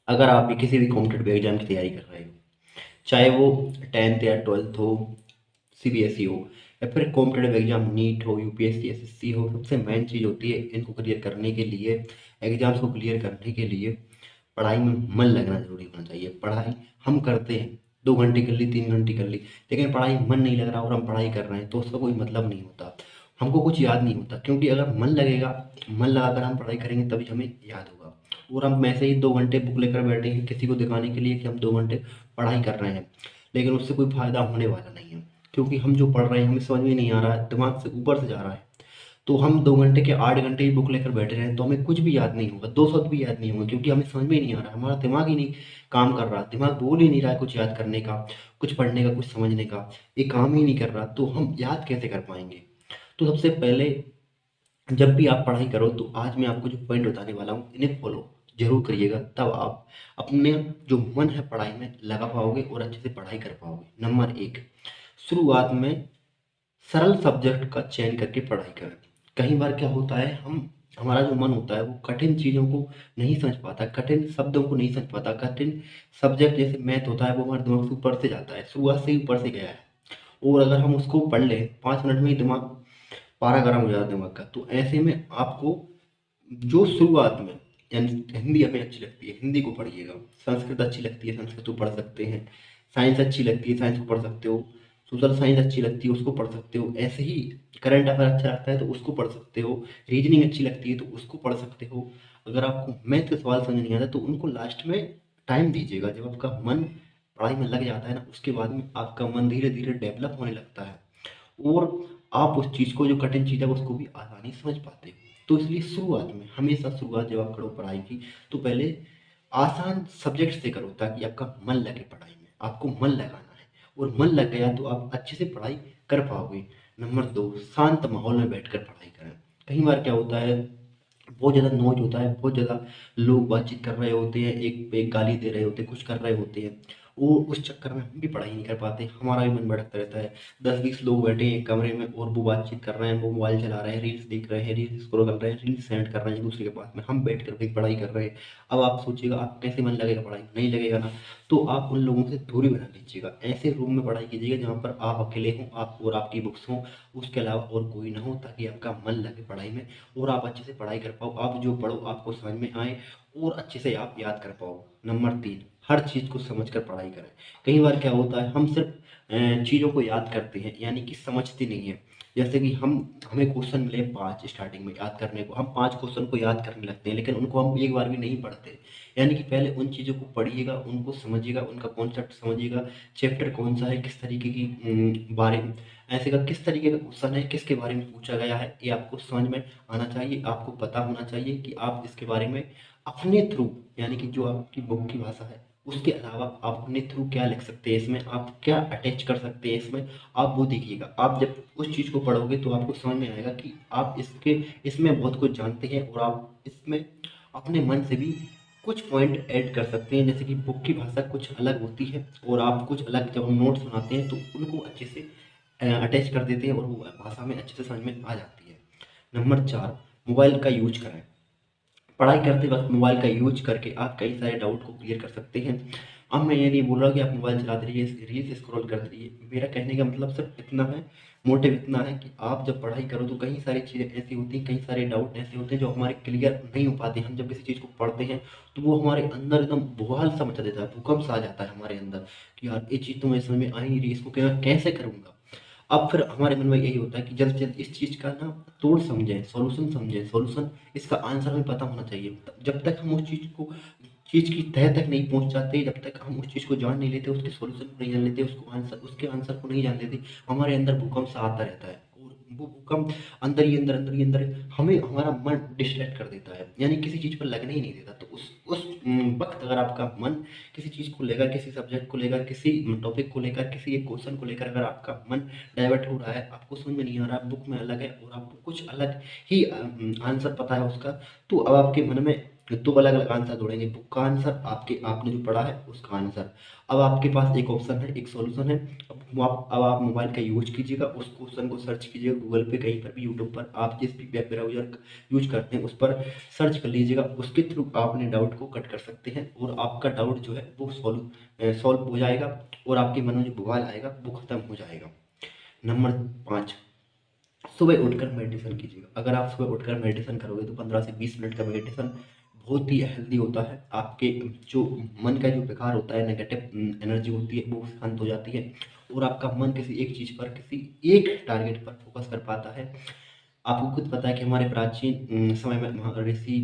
अगर आप भी किसी भी कॉम्पिटेटिव एग्जाम की तैयारी कर रहे हो, चाहे वो 10th या 12th हो, सीबीएसई हो, या फिर कॉम्पिटेटिव एग्जाम नीट हो, यूपीएससी, एसएससी हो, सबसे मेन चीज़ होती है इनको क्लियर करने के लिए, एग्जाम्स को क्लियर करने के लिए पढ़ाई में मन लगना ज़रूरी होना चाहिए। पढ़ाई हम करते हैं, 2 घंटे कर ली, 3 घंटे कर ली, लेकिन पढ़ाई मन नहीं लग रहा और हम पढ़ाई कर रहे हैं तो उसका कोई मतलब नहीं होता, हमको कुछ याद नहीं होता। क्योंकि अगर मन लगेगा, मन लगाकर हम पढ़ाई करेंगे तभी हमें याद होगा। और हम वैसे ही 2 घंटे बुक लेकर बैठे हैं किसी को दिखाने के लिए कि हम 2 घंटे पढ़ाई कर रहे हैं, लेकिन उससे कोई फ़ायदा होने वाला नहीं है। क्योंकि हम जो पढ़ रहे हैं हमें समझ में नहीं आ रहा है, दिमाग से ऊपर से जा रहा है। तो हम 2 घंटे के 8 घंटे ही बुक लेकर बैठे रहे तो हमें कुछ भी याद नहीं होगा, 2 शब्द भी याद नहीं होंगे, क्योंकि हमें समझ में ही नहीं आ रहा है, हमारा दिमाग ही नहीं काम कर रहा, दिमाग बोल ही नहीं रहा है कुछ याद करने का, कुछ पढ़ने का, कुछ समझने का, ये काम ही नहीं कर रहा, तो हम याद कैसे कर पाएंगे। तो सबसे पहले, जब भी आप पढ़ाई करो तो आज मैं आपको जो पॉइंट बताने वाला हूँ इन्हें फॉलो जरूर करिएगा, तब आप अपने जो मन है पढ़ाई में लगा पाओगे और अच्छे से पढ़ाई कर पाओगे। नंबर एक, शुरुआत में सरल सब्जेक्ट का चयन करके पढ़ाई करें। कई बार क्या होता है, हम हमारा जो मन होता है वो कठिन चीज़ों को नहीं समझ पाता, कठिन शब्दों को नहीं समझ पाता, कठिन सब्जेक्ट जैसे मैथ होता है वो हमारे दिमाग से ऊपर से जाता है, शुरुआत से ही ऊपर से गया है। और अगर हम उसको पढ़ लें 5 मिनट में ही दिमाग पारा गर्म हो जाता है दिमाग का। तो ऐसे में आपको जो शुरुआत में, यानी हिंदी हमें अच्छी लगती है, हिंदी को पढ़िएगा, संस्कृत अच्छी लगती है, संस्कृत को पढ़ सकते हैं, साइंस अच्छी लगती है, साइंस को पढ़ सकते हो, सोशल साइंस अच्छी लगती है उसको पढ़ सकते हो, ऐसे ही करंट अफेयर अच्छा लगता है तो उसको पढ़ सकते हो, रीजनिंग अच्छी लगती है तो उसको पढ़ सकते हो। अगर आपको मैथ के सवाल समझ नहीं आता तो उनको लास्ट में टाइम दीजिएगा, जब आपका मन पढ़ाई में लग जाता है ना, उसके बाद में आपका मन धीरे धीरे डेवलप होने लगता है और आप उस चीज़ को, जो कठिन चीज़ है उसको भी आसानी से समझ पाते हो। तो इसलिए शुरुआत में, हमेशा शुरुआत जब आप करो पढ़ाई की, तो पहले आसान सब्जेक्ट से करो ताकि आपका मन लगे पढ़ाई में, आपको मन लगाना है और मन लग गया तो आप अच्छे से पढ़ाई कर पाओगे। नंबर दो, शांत माहौल में बैठकर पढ़ाई करें। कई बार क्या होता है, बहुत ज़्यादा नॉइज होता है, बहुत ज़्यादा लोग बातचीत कर रहे होते हैं, एक पे एक गाली दे रहे होते हैं, कुछ कर रहे होते हैं, वो उस चक्कर में हम भी पढ़ाई नहीं कर पाते, हमारा भी मन भटकता रहता है। 10-20 लोग बैठे हैं एक कमरे में और वो बातचीत कर रहे हैं, वो मोबाइल चला रहे हैं, रील्स देख रहे हैं, रील्स स्क्रॉल कर रहे हैं, रील्स सेंड कर रहे हैं एक दूसरे के पास में, हम बैठ कर भी पढ़ाई कर रहे हैं। अब आप सोचिएगा आप कैसे मन लगेगा पढ़ाई में, नहीं लगेगा ना। तो आप उन लोगों से दूरी बना लीजिएगा, ऐसे रूम में पढ़ाई कीजिएगा जहाँ पर आप अकेले हों, आप और आपकी बुक्स हों, उसके अलावा और कोई ना हो, ताकि आपका मन लगे पढ़ाई में और आप अच्छे से पढ़ाई कर पाओ, आप जो पढ़ो आपको समझ में आए और अच्छे से आप याद कर पाओ। नंबर तीन, हर चीज़ को समझ कर पढ़ाई करें। कई बार क्या होता है, हम सिर्फ चीज़ों को याद करते हैं, यानी कि समझते नहीं है। जैसे कि हमें क्वेश्चन मिले 5 स्टार्टिंग में याद करने को, हम 5 क्वेश्चन को याद करने लगते हैं, लेकिन उनको हम एक बार भी नहीं पढ़ते। यानी कि पहले उन चीज़ों को पढ़िएगा, उनको समझिएगा, उनका कॉन्सेप्ट समझिएगा, चैप्टर कौन सा है, किस तरीके की बारे में, ऐसे का किस तरीके का क्वेश्चन है, किसके बारे में पूछा गया है, ये आपको समझ में आना चाहिए। आपको पता होना चाहिए कि आप इसके बारे में अपने थ्रू, यानी कि जो आपकी बुक की भाषा है उसके अलावा आप अपने थ्रू क्या लिख सकते हैं, इसमें आप क्या अटैच कर सकते हैं, इसमें आप वो देखिएगा। आप जब उस चीज़ को पढ़ोगे तो आपको समझ में आएगा कि आप इसमें बहुत कुछ जानते हैं और आप इसमें अपने मन से भी कुछ पॉइंट ऐड कर सकते हैं। जैसे कि बुक की भाषा कुछ अलग होती है और आप कुछ अलग, जब हम नोट्स बनाते हैं तो उनको अच्छे से अटैच कर देते हैं और वो भाषा में अच्छे से समझ में आ जाती है। नंबर चार, मोबाइल का यूज करें। पढ़ाई करते वक्त मोबाइल का यूज करके आप कई सारे डाउट को क्लियर कर सकते हैं। अब मैं ये नहीं बोल रहा कि आप मोबाइल चलाते रहिए, रील्स स्क्रॉल करते रहिए, मेरा कहने का मतलब सिर्फ इतना है, मोटिव इतना है कि आप जब पढ़ाई करो तो कई सारी चीज़ें ऐसी होती हैं, कई सारे डाउट ऐसे होते हैं जो हमारे क्लियर नहीं हो पाते। हम जब किसी चीज़ को पढ़ते हैं तो वो हमारे अंदर एकदम बुहाल सा मचा देता है, भूकंप सा आ जाता है हमारे अंदर कि यार ये चीज़ तो मैं समझ में आ ही नहीं रही, इसको क्या कैसे करूँगा। अब फिर हमारे मन में यही होता है कि जल्द से जल्द इस चीज़ का ना तोड़ समझें, सॉल्यूशन समझें, सॉल्यूशन, इसका आंसर हमें पता होना चाहिए। जब तक हम उस चीज़ की तह तक नहीं पहुँच जाते, जब तक हम उस चीज़ को जान नहीं लेते, उसके सॉल्यूशन को नहीं जान लेते, उसके आंसर को नहीं जान लेते, हमारे अंदर भूकंप सा आता रहता है और वो भूकंप अंदर ही अंदर, अंदर ही अंदर हमें, हमारा मन डिस्ट्रैक्ट कर देता है, यानी किसी चीज़ पर लगने ही नहीं देता। तो उस वक़्त अगर आपका मन किसी चीज़ को लेकर, किसी सब्जेक्ट को लेकर, किसी टॉपिक को लेकर, किसी एक क्वेश्चन को लेकर अगर आपका मन डाइवर्ट हो रहा है, आपको समझ में नहीं आ रहा, बुक में अलग है और आपको कुछ अलग ही आंसर पता है उसका, तो अब आपके मन में तो अलग अलग आंसर जोड़ेंगे, बुक का आंसर, आपके आपने जो पढ़ा है उसका आंसर। अब आपके पास एक ऑप्शन है, एक सॉल्यूशन है। अब आप मोबाइल का यूज कीजिएगा, उस क्वेश्चन को सर्च कीजिएगा गूगल पे, कहीं पर भी, यूट्यूब पर, आप जिस भी वेब ब्राउजर यूज करते हैं उस पर सर्च कर लीजिएगा। उसके थ्रू आप अपने डाउट को कट कर सकते हैं और आपका डाउट जो है वो सॉल्व हो जाएगा और आपके मन में जो बवाल आएगा वो खत्म हो जाएगा। नंबर 5, सुबह उठकर मेडिटेशन कीजिएगा। अगर आप सुबह उठकर मेडिटेशन करोगे तो 15 से 20 मिनट का मेडिटेशन बहुत ही हेल्दी होता है। आपके जो मन का जो विकार होता है, नेगेटिव एनर्जी होती है, वो शांत हो जाती है और आपका मन किसी एक चीज़ पर, किसी एक टारगेट पर फोकस कर पाता है। आपको खुद पता है कि हमारे प्राचीन समय में ऋषि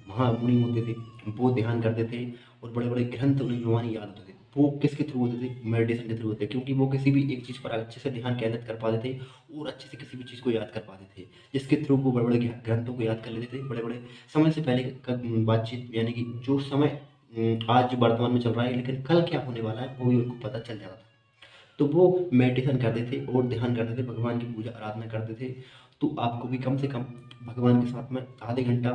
महामुनि होते थे, वो ध्यान करते थे और बड़े बड़े ग्रंथ उन्हें जुबानी याद होते थे। वो किसके थ्रू होते थे? मेडिटेशन के थ्रू होते थे, क्योंकि वो किसी भी एक चीज़ पर अच्छे से ध्यान केंद्रित कर पाते थे और अच्छे से किसी भी चीज़ को याद कर पाते थे, जिसके थ्रू वो बड़े बड़े ग्रंथों को याद कर लेते थे। बड़े बड़े समय से पहले का बातचीत, यानी कि जो समय आज वर्तमान में चल रहा है लेकिन कल क्या होने वाला है वो भी उनको पता चल जाता था। तो वो मेडिटेशन करते थे और ध्यान करते थे, भगवान की पूजा आराधना करते थे। तो आपको भी कम से कम भगवान के साथ में आधे घंटा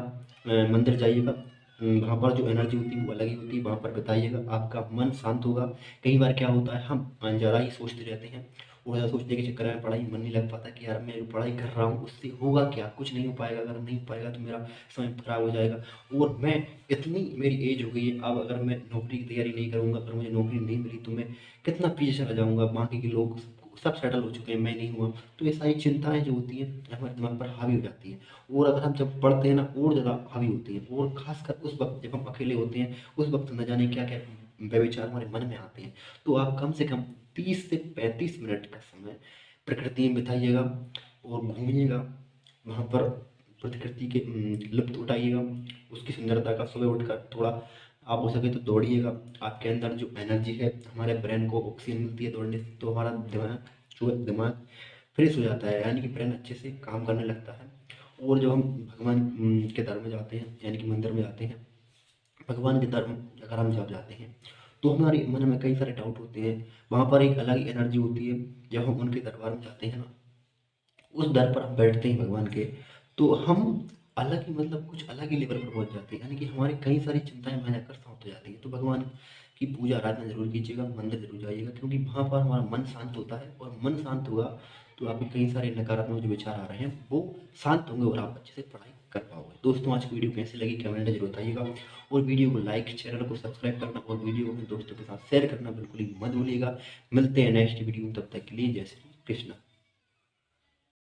मंदिर जाइएगा। वहाँ पर जो एनर्जी होती है वो अलग ही होती है, वहाँ पर बिताइएगा, आपका मन शांत होगा। कई बार क्या होता है, हम ज़्यादा ही सोचते रहते हैं और ज़्यादा सोचने के चक्कर में पढ़ाई में मन नहीं लग पाता कि यार मैं जो पढ़ाई कर रहा हूँ उससे होगा क्या, कुछ नहीं हो पाएगा, अगर नहीं हो पाएगा तो मेरा समय खराब हो जाएगा और मैं इतनी मेरी एज हो गई है, अब अगर मैं नौकरी की तैयारी नहीं करूँगा, अगर मुझे नौकरी नहीं मिली तो मैं कितना पीछे रह जाऊँगा, बाकी के लोग सब सेटल हो चुके हैं, मैं नहीं हुआ। तो ये सारी चिंताएँ जो होती हैं हमारे दिमाग पर हावी हो जाती हैं और अगर हम जब पढ़ते हैं ना और ज़्यादा हावी होती हैं और ख़ासकर उस वक़्त जब हम अकेले होते हैं, उस वक़्त न जाने क्या-क्या विचार हमारे मन में आते हैं। तो आप कम से कम 30 से 35 मिनट का समय प्रकृति में बिताइएगा और घूमिएगा, वहाँ पर प्रकृति के लुत्फ़ उठाइएगा, उसकी सुंदरता का। सुबह उठकर थोड़ा आप हो सके तो दौड़िएगा, आपके अंदर जो एनर्जी है, हमारे ब्रेन को ऑक्सीजन मिलती है दौड़ने से, तो हमारा दिमाग जो है दिमाग फ्रेश हो जाता है, यानी कि ब्रेन अच्छे से काम करने लगता है। और जब हम भगवान के दर में जाते हैं, यानी कि मंदिर में जाते हैं, भगवान के दर में अगर हम जब जाते हैं तो हमारे मन में कई सारे डाउट होते हैं, वहाँ पर एक अलग ही एनर्जी होती है। जब हम उनके दरबार में जाते हैं ना, उस दर पर हम बैठते हैं भगवान के, तो हम अलग ही, मतलब कुछ अलग ही लेवल पर पहुंच जाते हैं, यानी कि हमारी कई सारी चिंताएं मायने कर समाप्त हो जाती हैं। तो भगवान की पूजा आराधना जरूर कीजिएगा, मंदिर जरूर जाइएगा, क्योंकि वहाँ पर हमारा मन शांत होता है और मन शांत होगा तो आपके कई सारे नकारात्मक जो विचार आ रहे हैं वो शांत होंगे और आप अच्छे से पढ़ाई कर पाओगे। दोस्तों, आज की वीडियो कैसी लगी कमेंट में जरूर बताइएगा और वीडियो को लाइक, चैनल को सब्सक्राइब करना और वीडियो को अपने दोस्तों के साथ शेयर करना बिल्कुल ही मत भूलिएगा। मिलते हैं नेक्स्ट वीडियो में, तब तक के लिए जय श्री कृष्ण।